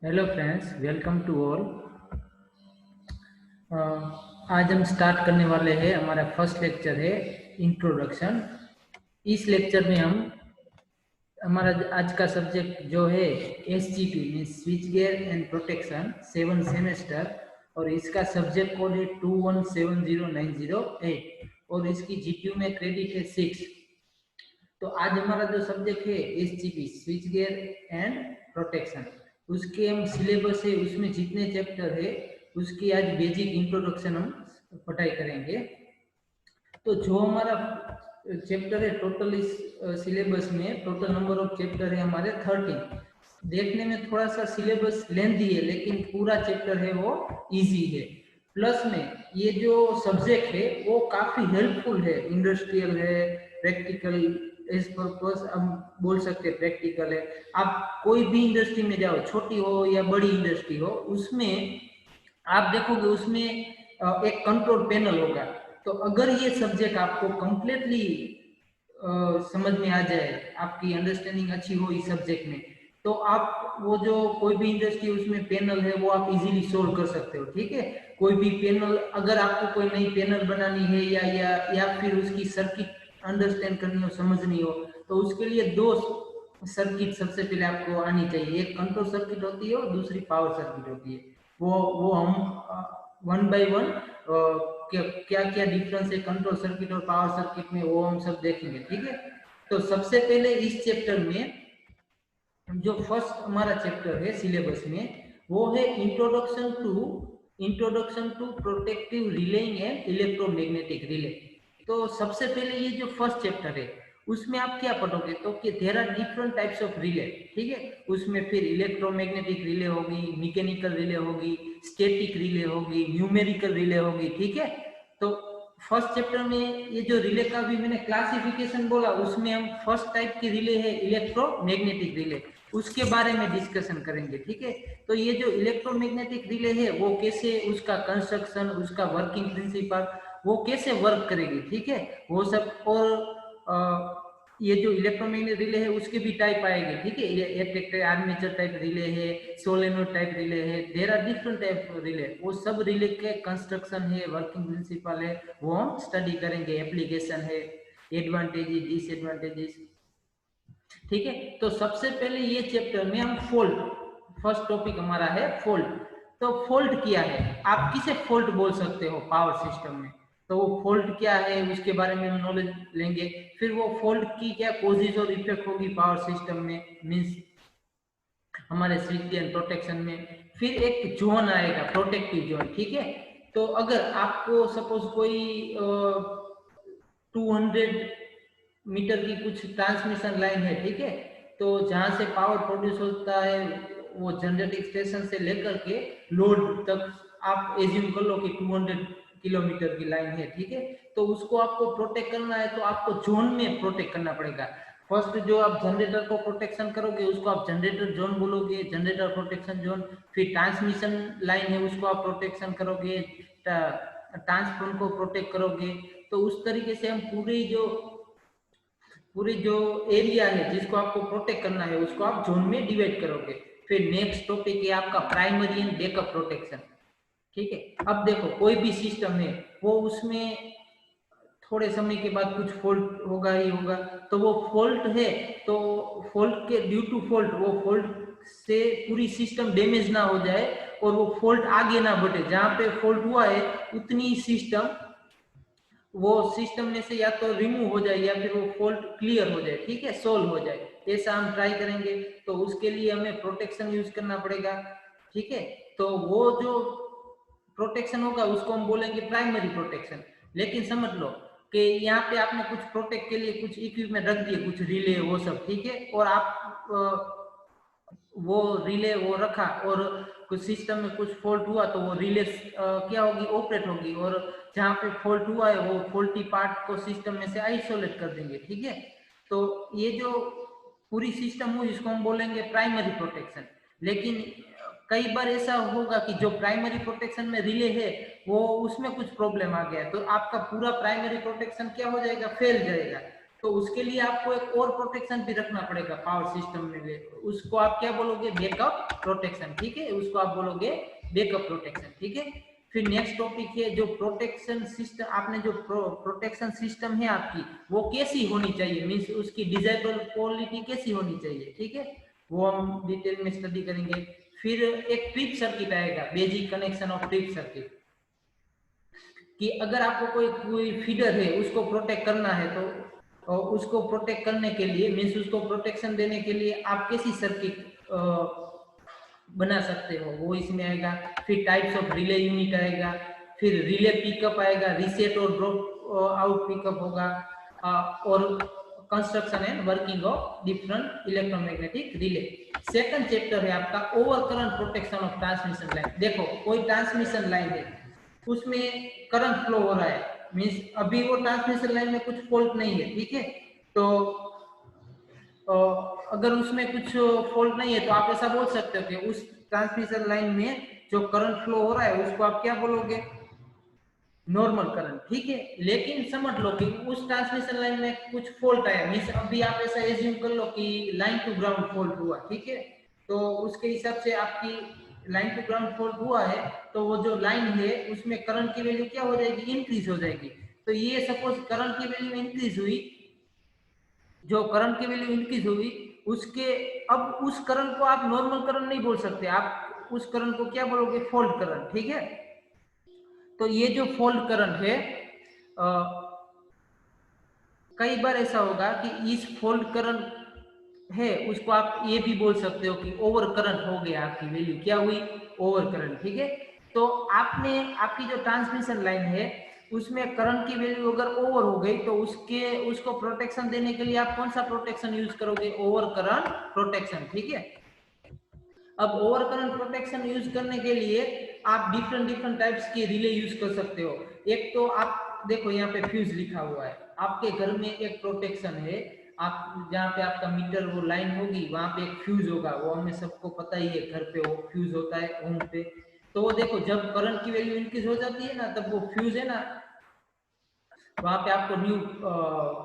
Hello friends, welcome to all. आज हम start करने वाले हैं। हमारा फर्स्ट लेक्चर है इंट्रोडक्शन। इस लेक्चर में हम हमारा आज का सब्जेक्ट जो है SGP mean switch gear and protection 7 semester, और इसका सब्जेक्ट कोड है 2170908 और इसकी GPU में क्रेडिट है 6। तो आज हमारा जो सब्जेक्ट है SGP switch gear and protection, उसके हम सिलेबस है, उसमें जितने चैप्टर है उसकी आज बेसिक इंट्रोडक्शन हम पढ़ाई करेंगे। तो जो हमारा चैप्टर है टोटल इस सिलेबस में टोटल नंबर ऑफ चैप्टर है हमारे 13। देखने में थोड़ा सा सिलेबस लेंथी है, लेकिन पूरा चैप्टर है वो इजी है। प्लस में ये जो सब्जेक्ट है वो काफी हेल्पफुल है, इंडस्ट्रियल है, प्रैक्टिकल इस पर्पस हम बोल सकते हैं प्रैक्टिकल है। आप कोई भी इंडस्ट्री में जाओ, छोटी हो या बड़ी इंडस्ट्री हो, उसमें आप देखोगे उसमें एक कंट्रोल पैनल होगा। तो अगर ये सब्जेक्ट आपको कंप्लीटली समझ में आ जाए, आपकी अंडरस्टैंडिंग अच्छी हो इस सब्जेक्ट में, तो आप वो जो कोई भी इंडस्ट्री उसमें पैनल है वो आप इजीली सोल्व कर सकते हो। ठीक है, कोई भी पैनल अगर आपको कोई नई पैनल बनानी है या फिर उसकी सर्किट अंडरस्टैंड करनी हो, समझनी हो, तो उसके लिए दो सर्किट सबसे पहले आपको आनी चाहिए। एक कंट्रोल सर्किट होती है और दूसरी पावर सर्किट होती है। वो हम वन बाय वन क्या क्या डिफरेंस है कंट्रोल सर्किट और पावर सर्किट में, वो हम सब देखेंगे। ठीक है, तो सबसे पहले इस चैप्टर में जो फर्स्ट हमारा चैप्टर है सिलेबस में वो है introduction to protective relaying and electromagnetic relay. तो सबसे पहले ये जो फर्स्ट चैप्टर है उसमें आप क्या पढ़ोगे, तो कि there are different types of relay. ठीक है, उसमें फिर इलेक्ट्रोमैग्नेटिक रिले होगी, मैकेनिकल रिले होगी, स्टैटिक रिले होगी, न्यूमेरिकल रिले होगी। ठीक है, तो फर्स्ट चैप्टर में ये जो रिले का भी मैंने क्लासिफिकेशन बोला, उसमें हम फर्स्ट टाइप की रिले है इलेक्ट्रोमैग्नेटिक रिले, उसके बारे में डिस्कशन करेंगे। ठीक है, तो ये जो इलेक्ट्रोमैग्नेटिक रिले है वो कैसे, उसका कंस्ट्रक्शन, उसका वर्किंग प्रिंसिपल, वो कैसे वर्क करेगी। ठीक है, वो सब। और ये जो इलेक्ट्रोमैग्नेटिक रिले है उसके भी टाइप आएंगे। ठीक है, ये एक आर्मेचर टाइप रिले है, सोलेनोइड टाइप रिले है, there are different type relay. वो सब रिले के कंस्ट्रक्शन है, वर्किंग प्रिंसिपल है, वो हम स्टडी करेंगे। एप्लीकेशन है, एडवांटेजेस, डिसएडवांटेजेस। ठीक है, तो सबसे पहले ये चैप्टर में हम फॉल्ट, फर्स्ट टॉपिक हमारा है फॉल्ट। तो फॉल्ट क्या है, आप किसे फॉल्ट बोल सकते हो पावर सिस्टम में, तो वो फॉल्ट क्या है उसके बारे में हम नॉलेज लेंगे। फिर वो फॉल्ट की क्या कोजेज और इफेक्ट होगी पावर सिस्टम में, मींस हमारे स्विच एंड प्रोटेक्शन में। फिर एक जोन आएगा, प्रोटेक्टिव जोन। ठीक है, तो अगर आपको सपोज कोई 200 मीटर की कुछ ट्रांसमिशन लाइन है, ठीक है, तो जहां से पावर प्रोड्यूस होता है वो जनरेटिंग स्टेशन से लेकर के लोड तक, आप एज्यूम कर लो कि 200 किलोमीटर की लाइन है। ठीक है, तो उसको आपको प्रोटेक्ट करना है, तो आपको जोन में प्रोटेक्ट करना पड़ेगा। फर्स्ट जो आप जनरेटर को प्रोटेक्शन करोगे उसको आप जनरेटर जोन बोलोगे, जनरेटर प्रोटेक्शन जोन। फिर ट्रांसमिशन लाइन है उसको आप प्रोटेक्शन करोगे, ट्रांसफॉर्मर को प्रोटेक्ट करोगे। तो उस तरीके से हम पूरी जो एरिया है जिसको आपको प्रोटेक्ट करना है उसको आप जोन में डिवाइड करोगे। फिर नेक्स्ट टॉपिक है आपका प्राइमरी एंड बैकअप प्रोटेक्शन। ठीक है, अब देखो कोई भी सिस्टम है वो उसमें थोड़े समय के बाद कुछ फॉल्ट होगा ही होगा, तो वो फॉल्ट है, तो फॉल्ट के ड्यू टू फॉल्ट, वो फॉल्ट से पूरी सिस्टम डैमेज ना हो जाए और वो फॉल्ट आगे ना बढ़े। जहां पे फॉल्ट हुआ है उतनी सिस्टम, वो सिस्टम में से या तो रिमूव हो जाए या फिर वो फॉल्ट क्लियर हो जाए। ठीक है, सोल्व हो जाए, ऐसा हम ट्राई करेंगे। तो उसके लिए हमें प्रोटेक्शन यूज करना पड़ेगा। ठीक है, तो वो जो प्रोटेक्शन होगा उसको हम बोलेंगे प्राइमरी प्रोटेक्शन। लेकिन समझ लो कि यहाँ पे आपने कुछ प्रोटेक्ट के लिए कुछ इक्विपमेंट रख दिए, कुछ रिले वो सब, ठीक है, और आप वो रिले वो रखा और कुछ सिस्टम में कुछ फॉल्ट हुआ, तो वो रिले क्या होगी, ऑपरेट होगी, और जहाँ पे फॉल्ट हुआ है वो फॉल्टी पार्ट को सिस्टम में से आइसोलेट कर देंगे। ठीक है, तो ये जो पूरी सिस्टम हुई इसको हम बोलेंगे प्राइमरी प्रोटेक्शन। लेकिन कई बार ऐसा होगा कि जो प्राइमरी प्रोटेक्शन में रिले है वो उसमें कुछ प्रॉब्लम आ गया, तो आपका पूरा प्राइमरी प्रोटेक्शन क्या हो जाएगा, फेल जाएगा। तो उसके लिए आपको एक और प्रोटेक्शन भी रखना पड़ेगा पावर सिस्टम में, उसको आप क्या बोलोगे, बैकअप प्रोटेक्शन, ठीक है, उसको आप बोलोगे बैकअप प्रोटेक्शन, ठीक है। फिर नेक्स्ट टॉपिक है जो प्रोटेक्शन सिस्टम, आपने जो प्रोटेक्शन सिस्टम है आपकी वो कैसी होनी चाहिए, मीन्स उसकी डिजाइबल क्वालिटी कैसी होनी चाहिए, ठीक है, वो हम डिटेल में स्टडी करेंगे। फिर एक ट्रिप सर्किट आएगा, basic connection of trip circuit, कि अगर आपको कोई फीडर है उसको प्रोटेक्ट करना है तो उसको प्रोटेक्ट करने के लिए, मीन्स उसको प्रोटेक्शन देने के लिए आप कैसी सर्किट बना सकते हो, वो इसमें आएगा। फिर टाइप्स ऑफ रिले यूनिट आएगा, फिर रिले पिकअप आएगा, रीसेट और ड्रॉप आउट पिकअप होगा, और construction and working of different electromagnetic relay. Second chapter है आपका over current protection of transmission line. देखो कोई ट्रांसमिशन लाइन है, उसमें करंट फ्लो हो रहा है, मीन्स अभी वो ट्रांसमिशन लाइन में कुछ फॉल्ट नहीं है, ठीक है, तो अगर उसमें कुछ फॉल्ट नहीं है तो आप ऐसा बोल सकते हो कि उस ट्रांसमिशन लाइन में जो करंट फ्लो हो रहा है उसको आप क्या बोलोगे, नॉर्मल करंट, ठीक है। लेकिन समझ लो कि उस ट्रांसमिशन लाइन में कुछ फॉल्ट आया, मींस अभी आप ऐसा एज्यूम कर लो कि लाइन टू ग्राउंड फॉल्ट हुआ, ठीक है, तो उसके हिसाब से आपकी लाइन टू ग्राउंड फॉल्ट हुआ है तो वो जो लाइन है उसमें करंट की वैल्यू क्या हो जाएगी, इंक्रीज हो जाएगी। तो ये सपोज करंट की वैल्यू इंक्रीज हुई, जो करंट की वैल्यू इंक्रीज हुई उसके, अब उस करंट को आप नॉर्मल करंट नहीं बोल सकते, आप उस करंट को क्या बोलोगे, फॉल्ट करंट, ठीक है। तो ये जो फॉल्ट करंट है, कई बार ऐसा होगा कि इस फॉल्ट करंट है उसको आप ये भी बोल सकते हो कि ओवर करंट हो गया, आपकी वैल्यू क्या हुई, ओवर करंट, ठीक है। तो आपने आपकी जो ट्रांसमिशन लाइन है उसमें करंट की वैल्यू अगर ओवर हो गई तो उसको प्रोटेक्शन देने के लिए आप कौन सा प्रोटेक्शन यूज करोगे, ओवर करंट प्रोटेक्शन, ठीक है। अब ओवर करंट प्रोटेक्शन यूज करने के लिए आप डिफरेंट टाइप्स के रिले यूज कर सकते हो। एक तो आप देखो यहाँ पे फ्यूज लिखा हुआ है, आपके घर में एक प्रोटेक्शन है, आप जहाँ पे आपका मीटर वो लाइन होगी वहां पे एक फ्यूज होगा, वो हमें सबको पता ही है, घर पे वो फ्यूज होता है होम पे। तो वो देखो जब करंट की वैल्यू इंक्रीज हो जाती है ना, तब वो फ्यूज है ना, वहां पे आपको न्यू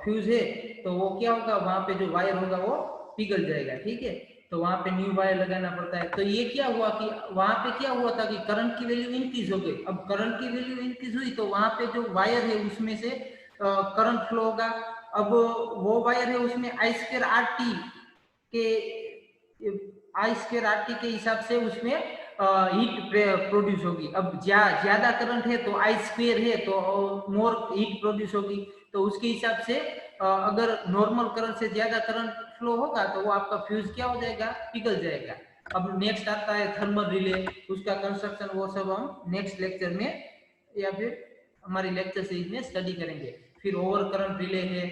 फ्यूज है तो वो क्या होगा, वहां पे जो वायर होगा वो पिघल जाएगा, ठीक है, तो वहां पे न्यू वायर लगाना पड़ता है। तो ये क्या हुआ कि वहां पे क्या हुआ था कि करंट की वैल्यू इंक्रीज हो गई, अब करंट की वैल्यू इंक्रीज हुई तो वहां पे जो वायर है उसमें से करंट फ्लो होगा। अब वो वायर है उसमें आई स्क्वायर आर टी के के हिसाब से उसमें हीट प्रोड्यूस होगी। अब ज्यादा करंट है तो आई स्क्वेयर है तो मोर हीट प्रोड्यूस होगी, तो उसके हिसाब से अगर नॉर्मल करंट से ज्यादा करंट फ्लो होगा तो वो आपका फ्यूज क्या हो जाएगा, पिघल जाएगा। अब नेक्स्ट आता है थर्मल रिले, उसका कंस्ट्रक्शन वो सब हम नेक्स्ट लेक्चर में या फिर हमारी लेक्चर सीरीज में स्टडी करेंगे। फिर ओवर करंट रिले है,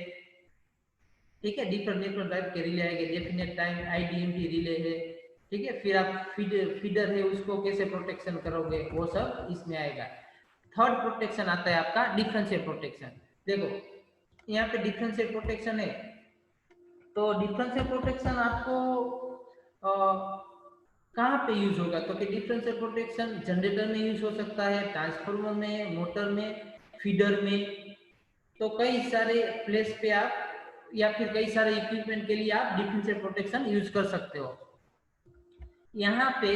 ठीक है, डिफरेंट टाइप के रिले आएंगे, डेफिनेट टाइम आईडीएमटी रिले है, ठीक है। फिर आप फीडर है उसको कैसे प्रोटेक्शन करोगे वो सब इसमें आएगा। थर्ड प्रोटेक्शन आता है आपका डिफरेंशियल प्रोटेक्शन। देखो यहाँ पे डिफरेंशियल प्रोटेक्शन है, तो डिफरेंशियल प्रोटेक्शन आपको कहाँ पे यूज होगा, तो कि डिफरेंशियल प्रोटेक्शन जनरेटर में यूज हो सकता है, ट्रांसफार्मर में, मोटर में, फीडर में, तो कई सारे प्लेस पे आप या फिर कई सारे इक्विपमेंट के लिए आप डिफरेंशियल प्रोटेक्शन यूज कर सकते हो। यहाँ पे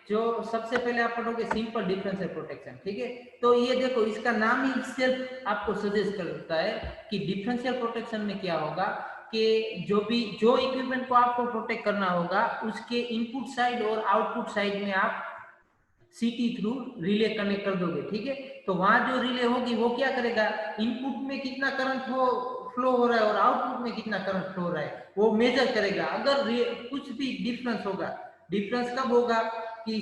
जो सबसे पहले आप पढ़ोगे सिंपल डिफरेंशियल प्रोटेक्शन, ठीक है, तो ये देखो इसका नाम ही सिर्फ आपको सजेस्ट करता है कि डिफरेंशियल प्रोटेक्शन में क्या होगा कि जो इक्विपमेंट को आपको प्रोटेक्ट करना होगा उसके इनपुट साइड और आउटपुट साइड में आप सीटी थ्रू रिले कनेक्ट कर दोगे, ठीक है। तो वहां जो रिले होगी वो क्या करेगा, इनपुट में कितना करंट फ्लो हो रहा है और आउटपुट में कितना करंट फ्लो हो रहा है वो मेजर करेगा। अगर कुछ भी डिफरेंस होगा, डिफरेंस कब होगा कि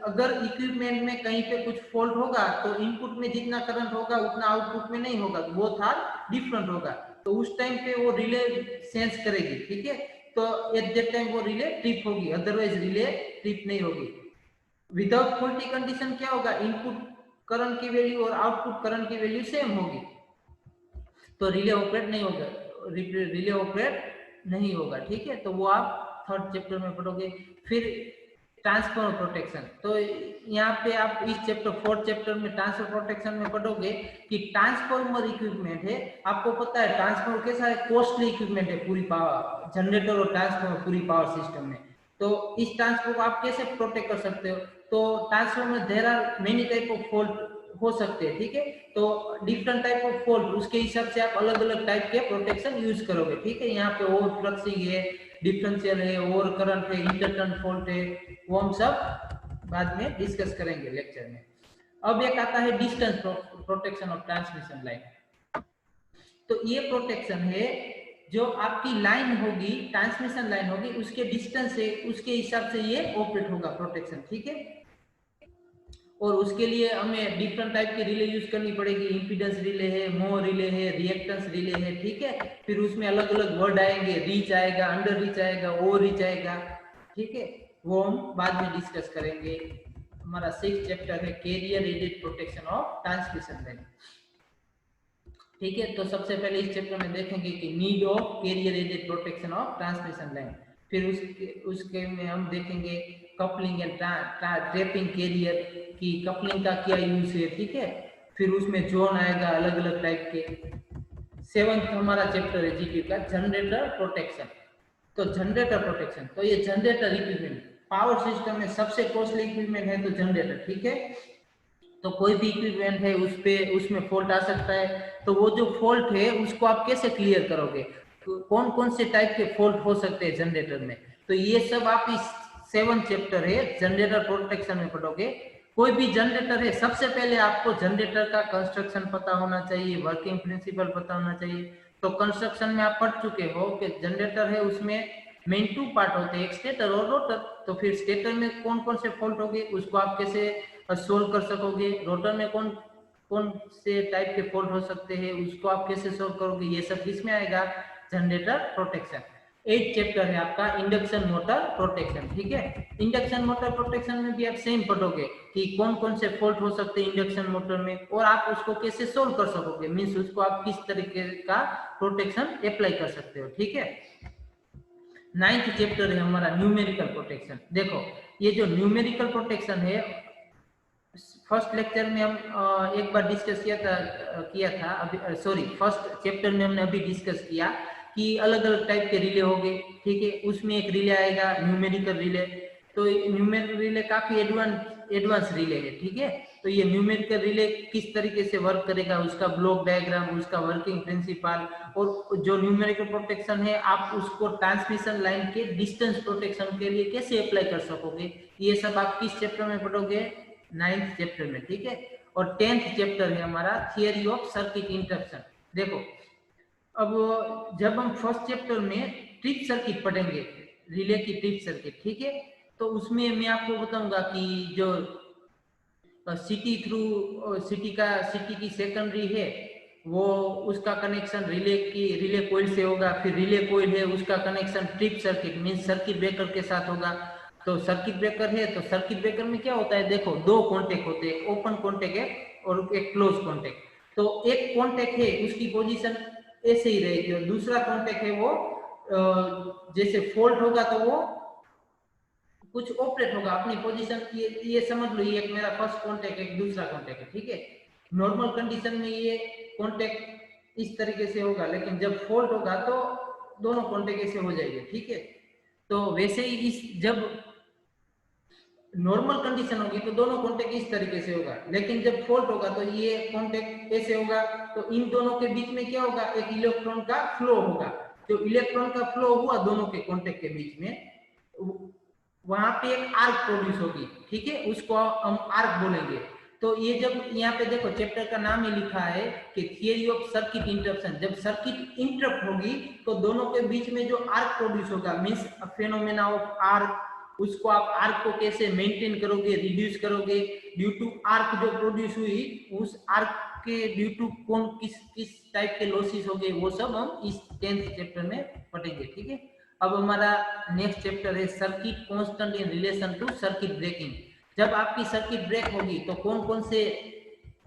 अगर इक्विपमेंट में कहीं पे कुछ फॉल्ट होगा तो इनपुट में जितना करंट होगा उतना आउटपुट में नहीं होगा, बोथ आर डिफरेंट होगा, तो उस टाइम पे वो रिले सेंस करेगी, ठीक है। तो एट दैट टाइम वो रिले ट्रिप होगी, अदरवाइज रिले ट्रिप नहीं होगी। विदाउट फॉल्टी कंडीशन क्या होगा, इनपुट करंट की वैल्यू और आउटपुट करंट की वैल्यू सेम होगी, तो रिले ऑपरेट नहीं होगा, रिले ऑपरेट नहीं होगा, ठीक है। तो वो आप थर्ड चैप्टर में पढ़ोगे। फिर ट्रांसफॉर्मर प्रोटेक्शन। तो यहाँ पे आप इस चैप्टर 4th चैप्टर में ट्रांसफर प्रोटेक्शन में पढ़ोगे कि ट्रांसफॉर्मर इक्विपमेंट है, आपको पता है ट्रांसफॉर्मर कैसा है, कॉस्टली इक्विपमेंट है, पूरी पावर जनरेटर और ट्रांसफॉर्मर पूरी पावर सिस्टम में। तो इस ट्रांसफॉर्मर को आप कैसे प्रोटेक्ट कर सकते हो, तो transformer there are many type of fault हो सकते हैं, ठीक है। तो डिफरेंट टाइप ऑफ फॉल्ट, उसके हिसाब से आप अलग अलग टाइप के प्रोटेक्शन यूज करोगे, ठीक है। यहाँ पे ओवर फ्लक्सिंग है, डिफरेंशियल है, ओवर करंट है, इंटरटर्न फॉल्ट है, वो हम सब बाद में डिस्कस करेंगे लेक्चर में। अब एक आता है distance protection of transmission line. तो ये प्रोटेक्शन है जो आपकी लाइन होगी, ट्रांसमिशन लाइन होगी, उसके डिस्टेंस से उसके हिसाब से ये ऑपरेट होगा प्रोटेक्शन, ठीक है। और उसके लिए हमें डिफरेंट टाइप की रिले यूज करनी पड़ेगी, इंपीडेंस रिले है, मोर रिले है, रिएक्टेंस रिले है, ठीक है। फिर उसमें अलग अलग वर्ड आएंगे, रीच आएगा, अंडर रीच आएगा, ओवर रीच आएगा, ठीक है। वो हम बाद में डिस्कस करेंगे। हमारा 6th चैप्टर है carrier aided protection of transmission line, ठीक है। तो सबसे पहले इस चैप्टर में देखेंगे कि need of carrier aided protection of transmission line. फिर उसके में हम देखेंगे कपलिंग एंड ट्रैपिंग कैरियर की, कपलिंग का क्या यूज है, ठीक है। फिर उसमें जोन आएगा अलग अलग टाइप के। 7th हमारा चैप्टर है जीपी का जनरेटर प्रोटेक्शन। तो जनरेटर प्रोटेक्शन, तो ये जनरेटर इक्विपमेंट पावर सिस्टम में सबसे कॉस्टली इक्विपमेंट है, तो जनरेटर, ठीक है। तो कोई भी इक्विपमेंट है उस पे उसमें फॉल्ट आ सकता है, तो वो जो फॉल्ट है उसको आप कैसे क्लियर करोगे, तो कौन कौन से टाइप के फॉल्ट हो सकते हैं जनरेटर में, तो ये सब आप इस 7th चैप्टर है जनरेटर प्रोटेक्शन में पढ़ोगे। कोई भी जनरेटर है, सबसे पहले आपको जनरेटर का कंस्ट्रक्शन पता होना चाहिए, वर्किंग प्रिंसिपल पता होना चाहिए। तो कंस्ट्रक्शन में आप पढ़ चुके हो कि जनरेटर है उसमें मेन 2 पार्ट होते हैं, एक स्टेटर और रोटर। तो फिर स्टेटर में कौन कौन से फॉल्ट होंगे उसको आप कैसे सोल्व कर सकोगे, रोटर में कौन कौन से टाइप के फॉल्ट हो सकते हैं उसको आप कैसे सोल्व करोगे, ये सब किसमें आएगा, जनरेटर प्रोटेक्शन। 8th चैप्टर है आपका इंडक्शन मोटर प्रोटेक्शन, ठीक है। इंडक्शन मोटर प्रोटेक्शन में भी आप सेम पढ़ोगे कि कौन कौन से फॉल्ट हो सकते हैं इंडक्शन मोटर में, और आप उसको कैसे सोल्व कर सकोगे, मीन्स उसको आप किस तरीके का प्रोटेक्शन अप्लाई कर सकते हो, ठीक है। 9th चैप्टर है हमारा न्यूमेरिकल प्रोटेक्शन। देखो ये जो न्यूमेरिकल प्रोटेक्शन है, फर्स्ट लेक्चर में हम एक बार डिस्कस किया था अभी, सॉरी फर्स्ट चैप्टर में हमने अभी डिस्कस किया कि अलग अलग टाइप के रिले हो गए, ठीक है। उसमें एक रिले आएगा न्यूमेरिकल रिले। तो न्यूमेरिकल रिले काफी एडवांस रिले है, ठीक है। तो ये न्यूमेरिकल रिले किस तरीके से वर्क करेगा, उसका ब्लॉक डायग्राम, उसका वर्किंग प्रिंसिपल, और जो न्यूमेरिकल प्रोटेक्शन है आप उसको ट्रांसमिशन लाइन के डिस्टेंस प्रोटेक्शन के लिए कैसे अप्लाई कर सकोगे, ये सब आप किस चैप्टर में पढ़ोगे, 9th चैप्टर में, ठीक है। और 10th चैप्टर है हमारा थियरी ऑफ सर्किट इंटरप्शन। देखो अब जब हम फर्स्ट चैप्टर में ट्रिप सर्किट पढ़ेंगे, रिले की ट्रिप सर्किट, ठीक है, तो उसमें मैं आपको बताऊंगा कि जो सिटी की सेकेंडरी है वो उसका कनेक्शन रिले कॉइल से होगा, फिर रिले कॉइल है उसका connection trip circuit means circuit breaker के साथ होगा। तो सर्किट ब्रेकर है, तो सर्किट ब्रेकर में क्या होता है, देखो 2 कॉन्टेक्ट होते हैं, ओपन कॉन्टेक्ट है और एक क्लोज कॉन्टेक्ट। तो एक कॉन्टेक्ट है उसकी पोजीशन ऐसे ही रहेगी, और दूसरा कॉन्टेक्ट है वो जैसे फॉल्ट होगा तो वो कुछ ऑपरेट होगा अपनी पोजीशन, ये समझ लो, ये एक मेरा फर्स्ट कॉन्टेक्ट है, एक दूसरा कॉन्टेक्ट है, ठीक है। नॉर्मल कंडीशन में ये कॉन्टेक्ट इस तरीके से होगा, लेकिन जब फॉल्ट होगा तो दोनों कॉन्टेक्ट ऐसे हो जाएंगे, ठीक है। तो वैसे ही इस जब नॉर्मल कंडीशन होगी तो दोनों कॉन्टेक्ट इस तरीके से होगा, लेकिन जब फॉल्ट होगा तो ये कॉन्टेक्ट ऐसे होगा। तो इन दोनों के बीच में क्या होगा, एक इलेक्ट्रॉन का फ्लो होगा। जो इलेक्ट्रॉन का फ्लो हुआ दोनों के कॉन्टेक्ट के बीच में, वहां पे एक आर्क प्रोड्यूस होगी, ठीक है, उसको हम आर्क बोलेंगे। तो ये जब यहाँ पे देखो चैप्टर का नाम ही लिखा है कि थियरी ऑफ सर्किट इंटरप्शन, जब सर्किट इंटरप्ट होगी तो दोनों के बीच में जो आर्क प्रोड्यूस होगा मींस फेनोमेना ऑफ आर्क, उसको आप आर्क को कैसे मेंटेन करोगे, रिड्यूस करोगे, ड्यू टू आर्क जो प्रोड्यूस हुई उस आर्क के ड्यू टू कौन किस टाइप के लॉसेस हो गए, वो सब हम इस 10th चैप्टर में पढ़ेंगे, ठीक है। अब हमारा नेक्स्ट चैप्टर है circuit constant in relation to circuit breaking. जब आपकी सर्किट ब्रेक होगी तो कौन कौन से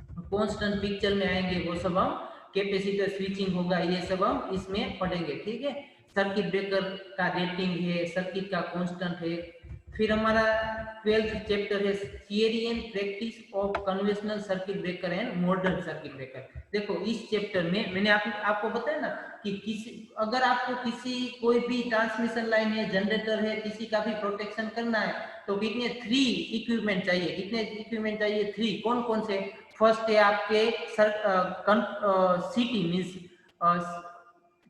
कांस्टेंट पिक्चर में आएंगे, वो सब हम कैपेसिटर स्विचिंग होगा, ये सब हम इसमें पढ़ेंगे, ठीक है। सर्किट ब्रेकर का रेटिंग है, सर्किट का कांस्टेंट है। फिर हमारा 12th चैप्टर है theory and practice of conventional circuit breaker and modern circuit breaker. देखो इस चैप्टर में मैंने आपको बताया ना कि अगर आपको कोई भी ट्रांसमिशन लाइन है, जनरेटर है, किसी का भी प्रोटेक्शन करना है तो कितने 3 इक्विपमेंट चाहिए। कितने इक्विपमेंट चाहिए? 3। कौन कौन से? फर्स्ट है आपके सीटी means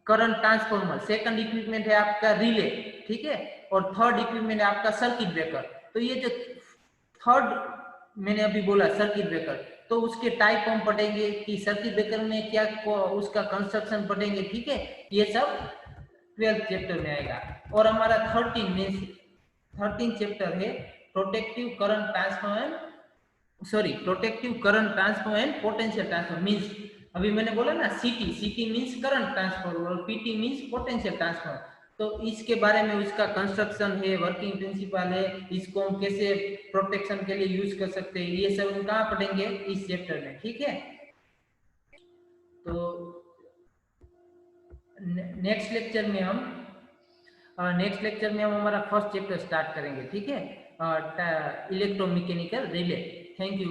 current transformer, second equipment है आपका रिले, ठीक है, और थर्ड इक्विपमेंट है आपका सर्किट ब्रेकर। तो ये जो थर्ड मैंने अभी बोला सर्किट ब्रेकर, तो उसके टाइप हम पढ़ेंगे कि सर्किट ब्रेकर में क्या उसका कंस्ट्रक्शन पढ़ेंगे, ठीक है, ये सब 12th चैप्टर में आएगा। और हमारा 13 चैप्टर है protective current transformer and potential transfer. Means अभी मैंने बोला ना सीटी मींस करंट ट्रांसफर और पीटी मींस पोटेंशियल ट्रांसफर। तो इसके बारे में उसका कंस्ट्रक्शन है, वर्किंग प्रिंसिपल है, इसको हम कैसे प्रोटेक्शन के लिए यूज कर सकते हैं, ये सब हम कहाँ पढ़ेंगे? इस चैप्टर में, ठीक है। तो नेक्स्ट लेक्चर में हम हमारा फर्स्ट चैप्टर स्टार्ट करेंगे, ठीक है, इलेक्ट्रोमैकेनिकल रिले। Thank you.